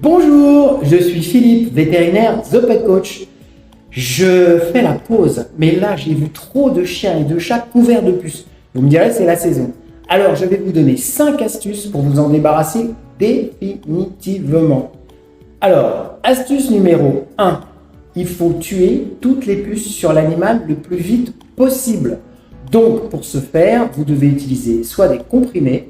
Bonjour, je suis Philippe, vétérinaire The Pet Coach. Je fais la pause, mais là j'ai vu trop de chiens et de chats couverts de puces. Vous me direz, c'est la saison. Alors je vais vous donner 5 astuces pour vous en débarrasser définitivement. Alors, astuce numéro 1, il faut tuer toutes les puces sur l'animal le plus vite possible. Donc pour ce faire, vous devez utiliser soit des comprimés,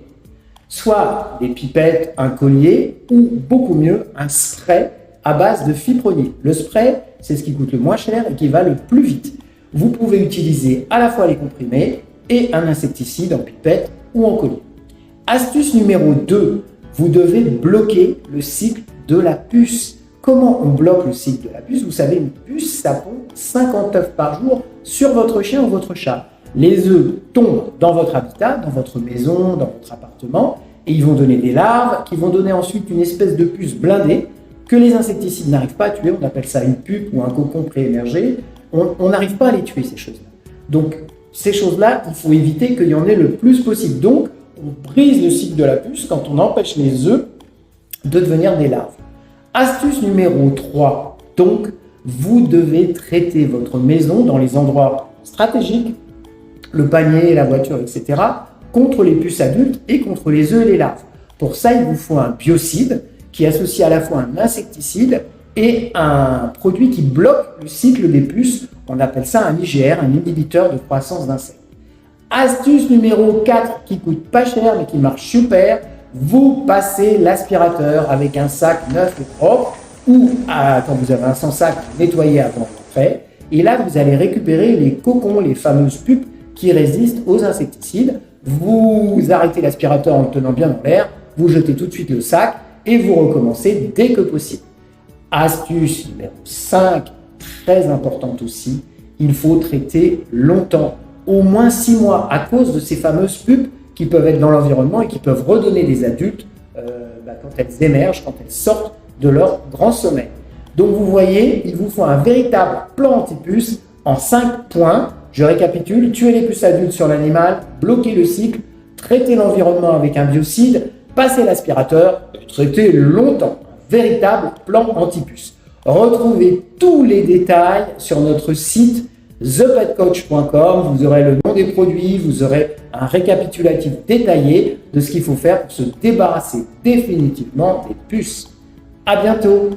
soit des pipettes, un collier ou beaucoup mieux un spray à base de fipronil. Le spray, c'est ce qui coûte le moins cher et qui va le plus vite. Vous pouvez utiliser à la fois les comprimés et un insecticide en pipette ou en collier. Astuce numéro 2, vous devez bloquer le cycle de la puce. Comment on bloque le cycle de la puce? Vous savez, une puce, ça pond 50 œufs par jour sur votre chien ou votre chat. Les œufs tombent dans votre habitat, dans votre maison, dans votre appartement, et ils vont donner des larves qui vont donner ensuite une espèce de puce blindée que les insecticides n'arrivent pas à tuer. On appelle ça une pupe ou un cocon préémergé. On n'arrive pas à les tuer, ces choses-là. Donc, ces choses-là, il faut éviter qu'il y en ait le plus possible. Donc, on brise le cycle de la puce quand on empêche les œufs de devenir des larves. Astuce numéro 3. Donc, vous devez traiter votre maison dans les endroits stratégiques, le panier, la voiture, etc., contre les puces adultes et contre les œufs et les larves. Pour ça, il vous faut un biocide qui associe à la fois un insecticide et un produit qui bloque le cycle des puces. On appelle ça un IGR, un inhibiteur de croissance d'insectes. Astuce numéro 4 qui coûte pas cher mais qui marche super, vous passez l'aspirateur avec un sac neuf et propre ou quand vous avez un sans sac, nettoyé avant l'entrée. Et là, vous allez récupérer les cocons, les fameuses pupes qui résistent aux insecticides. Vous arrêtez l'aspirateur en le tenant bien dans l'air, vous jetez tout de suite le sac et vous recommencez dès que possible. Astuce numéro 5, très importante aussi, il faut traiter longtemps, au moins 6 mois, à cause de ces fameuses pupes qui peuvent être dans l'environnement et qui peuvent redonner des adultes quand elles émergent, quand elles sortent de leur grand sommeil. Donc vous voyez, il vous faut un véritable plan anti-puce en 5 points. Je récapitule, tuer les puces adultes sur l'animal, bloquer le cycle, traiter l'environnement avec un biocide, passer l'aspirateur et traiter longtemps. Un véritable plan anti-puce. Retrouvez tous les détails sur notre site thepetcoach.com. Vous aurez le nom des produits, vous aurez un récapitulatif détaillé de ce qu'il faut faire pour se débarrasser définitivement des puces. À bientôt!